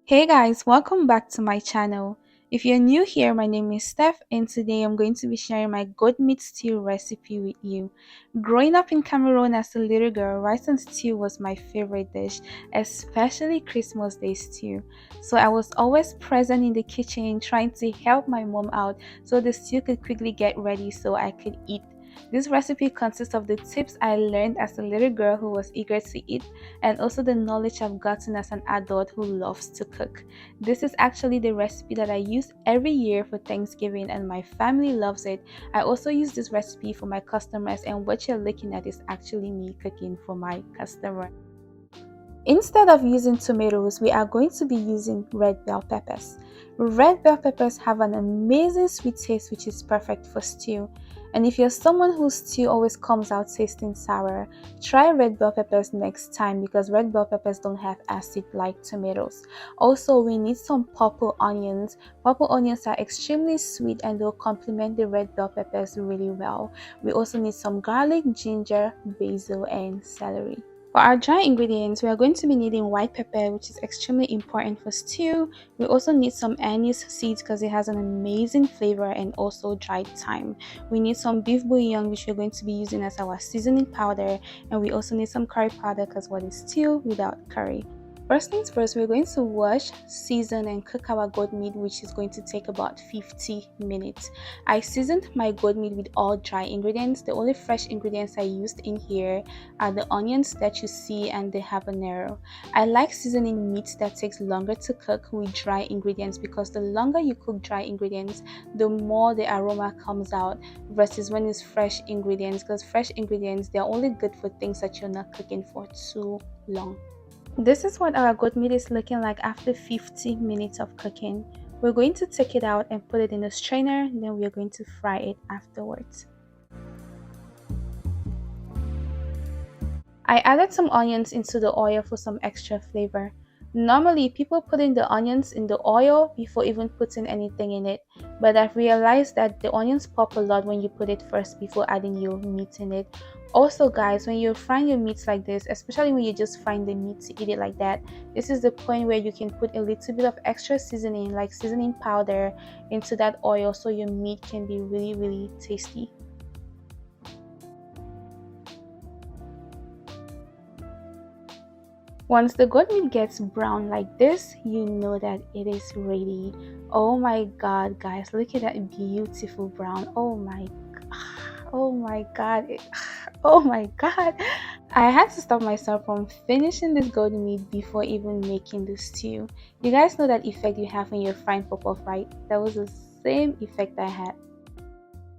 Hey guys, welcome back to my channel. If you're new here, my name is Steph and today I'm going to be sharing my goat meat stew recipe with you. Growing up in Cameroon as a little girl, rice and stew was my favorite dish, especially Christmas Day stew. So I was always present in the kitchen trying to help my mom out so the stew could quickly get ready so I could eat. This recipe consists of the tips I learned as a little girl who was eager to eat and also the knowledge I've gotten as an adult who loves to cook. This is actually the recipe that I use every year for Thanksgiving and my family loves it. I also use this recipe for my customers and what you're looking at is actually me cooking for my customer. Instead of using tomatoes, we are going to be using red bell peppers. Red bell peppers have an amazing sweet taste which is perfect for stew. And if you're someone whose stew always comes out tasting sour, try red bell peppers next time because red bell peppers don't have acid like tomatoes. Also, we need some purple onions. Purple onions are extremely sweet and they'll complement the red bell peppers really well. We also need some garlic, ginger, basil, and celery. For our dry ingredients, we are going to be needing white pepper, which is extremely important for stew. We also need some anise seeds because it has an amazing flavor and also dried thyme. We need some beef bouillon, which we're going to be using as our seasoning powder, and we also need some curry powder because what is stew without curry? First things first, we're going to wash, season, and cook our goat meat, which is going to take about 50 minutes. I seasoned my goat meat with all dry ingredients. The only fresh ingredients I used in here are the onions that you see and the habanero. I like seasoning meats that takes longer to cook with dry ingredients because the longer you cook dry ingredients, the more the aroma comes out versus when it's fresh ingredients, because fresh ingredients, they're only good for things that you're not cooking for too long. This is what our goat meat is looking like after 50 minutes of cooking. We're going to take it out and put it in a strainer, then we're going to fry it afterwards. I added some onions into the oil for some extra flavor. Normally, people put in the onions in the oil before even putting anything in it, but I've realized that the onions pop a lot when you put it first before adding your meat in it. Also, guys, when you're frying your meats like this, especially when you just frying the meat to eat it like that, this is the point where you can put a little bit of extra seasoning, like seasoning powder, into that oil so your meat can be really tasty. Once the goat meat gets brown like this, you know that it is ready. Oh my god, guys, look at that beautiful brown. Oh my god. Oh my god. I had to stop myself from finishing this goat meat before even making the stew. You guys know that effect you have when you're frying pop-off, right? That was the same effect I had.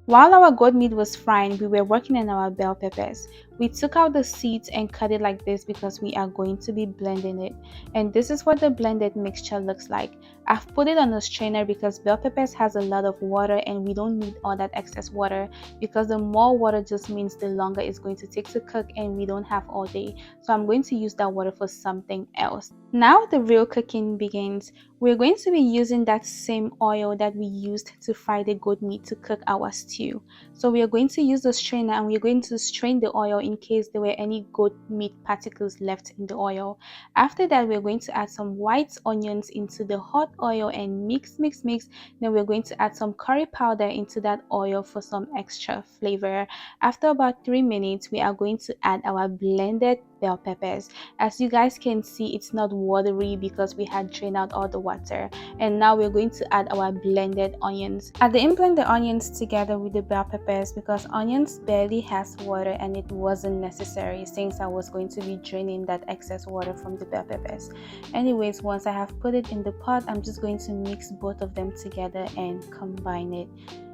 While our goat meat was frying, we were working on our bell peppers. We took out the seeds and cut it like this because we are going to be blending it. And this is what the blended mixture looks like. I've put it on a strainer because bell peppers has a lot of water and we don't need all that excess water because the more water just means the longer it's going to take to cook and we don't have all day. So I'm going to use that water for something else. Now the real cooking begins. We're going to be using that same oil that we used to fry the goat meat to cook our stew. So we are going to use the strainer and we're going to strain the oil in case there were any goat meat particles left in the oil. After that, we're going to add some white onions into the hot oil and mix. Then we're going to add some curry powder into that oil for some extra flavor. After about 3 minutes, we are going to add our blended bell peppers. As you guys can see, it's not watery because we had drained out all the water. And now we're going to add our blended onions. I didn't blend the onions together with the bell peppers because onions barely has water and it wasn't necessary since I was going to be draining that excess water from the bell peppers. Anyways, once I have put it in the pot, I'm just going to mix both of them together and combine it.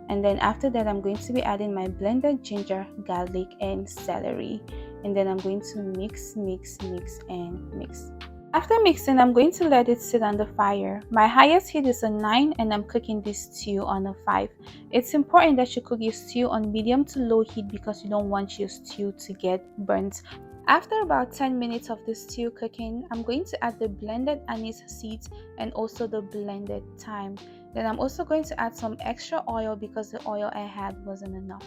And then after that, I'm going to be adding my blended ginger, garlic, and celery. And then I'm going to mix. After mixing, I'm going to let it sit on the fire. My highest heat is a 9 and I'm cooking this stew on a 5. It's important that you cook your stew on medium to low heat because you don't want your stew to get burnt. After about 10 minutes of the stew cooking, I'm going to add the blended anise seeds and also the blended thyme. Then I'm also going to add some extra oil because the oil I had wasn't enough.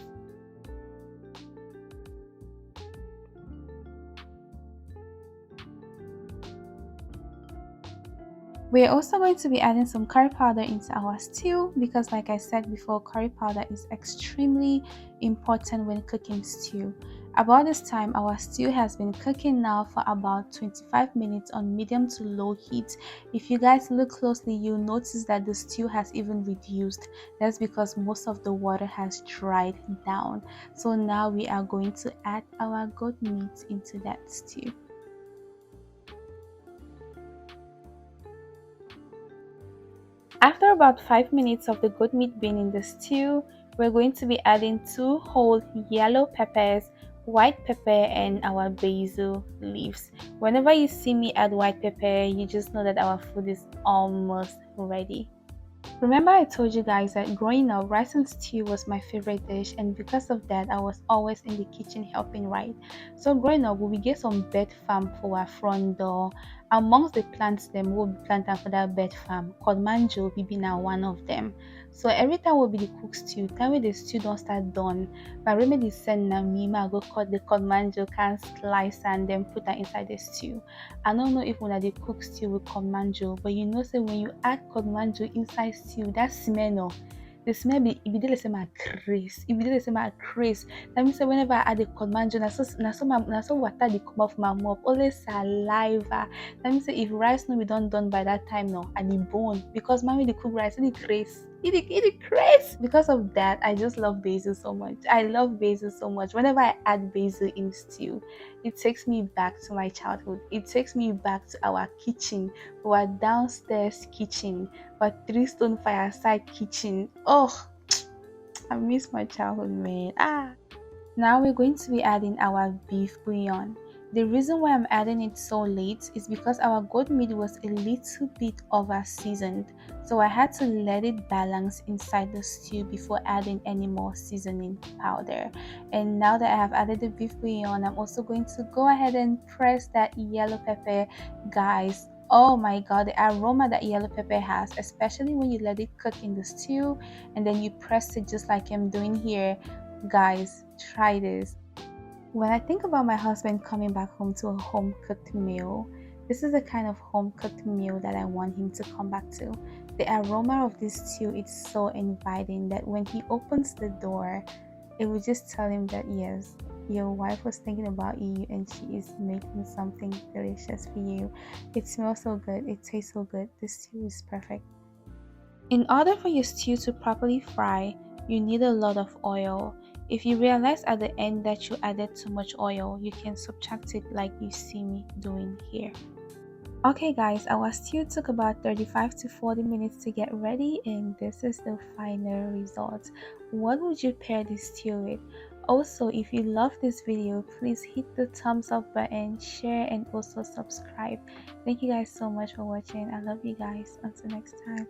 We're also going to be adding some curry powder into our stew because like I said before, curry powder is extremely important when cooking stew. About this time, our stew has been cooking now for about 25 minutes on medium to low heat. If you guys look closely, you'll notice that the stew has even reduced. That's because most of the water has dried down. So now we are going to add our goat meat into that stew. After about 5 minutes of the goat meat being in the stew, we're going to be adding 2 whole yellow peppers, white pepper, and our basil leaves. Whenever you see me add white pepper, you just know that our food is almost ready. Remember I told you guys that growing up, rice and stew was my favorite dish, and because of that, I was always in the kitchen helping, right? So growing up, we will get some bed farm for our front door. Amongst the plants them, we'll be planting for that bed farm. Called manjo, we be now one of them. So every time we'll be the cook stew, time when the stew don't start done, my remedy send na me, I go cut the cod manjo, can slice and then put that inside the stew. I don't know if una dey cook stew with cod manjo, but you know say when you add cod manjo inside stew, that smell no, the smell be e be dey like say my craze, e be dey like say my craze. That means say whenever I add the cod manjo, na so water dey come off my mouth, only saliva. That means say if rice no be done by that time no, I dey bone because mommy dey cook rice, e dey craze. It craze. Because of that, I just love basil so much. I love basil so much. Whenever I add basil in stew, it takes me back to my childhood. It takes me back to our kitchen, our downstairs kitchen, our 3 stone fireside kitchen. Oh, I miss my childhood, man. Now we're going to be adding our beef bouillon. The reason why I'm adding it so late is because our goat meat was a little bit over seasoned. So I had to let it balance inside the stew before adding any more seasoning powder. And now that I have added the beef bouillon, I'm also going to go ahead and press that yellow pepper. Guys, oh my god, the aroma that yellow pepper has, especially when you let it cook in the stew and then you press it just like I'm doing here. Guys, try this. When I think about my husband coming back home to a home cooked meal, this is the kind of home cooked meal that I want him to come back to. The aroma of this stew is so inviting that when he opens the door, it will just tell him that yes, your wife was thinking about you and she is making something delicious for you. It smells so good, it tastes so good. The stew is perfect. In order for your stew to properly fry, you need a lot of oil. If you realize at the end that you added too much oil, you can subtract it like you see me doing here. Okay guys, our stew took about 35 to 40 minutes to get ready and this is the final result. What would you pair this stew with? Also, if you love this video, please hit the thumbs up button, share and also subscribe. Thank you guys so much for watching. I love you guys. Until next time.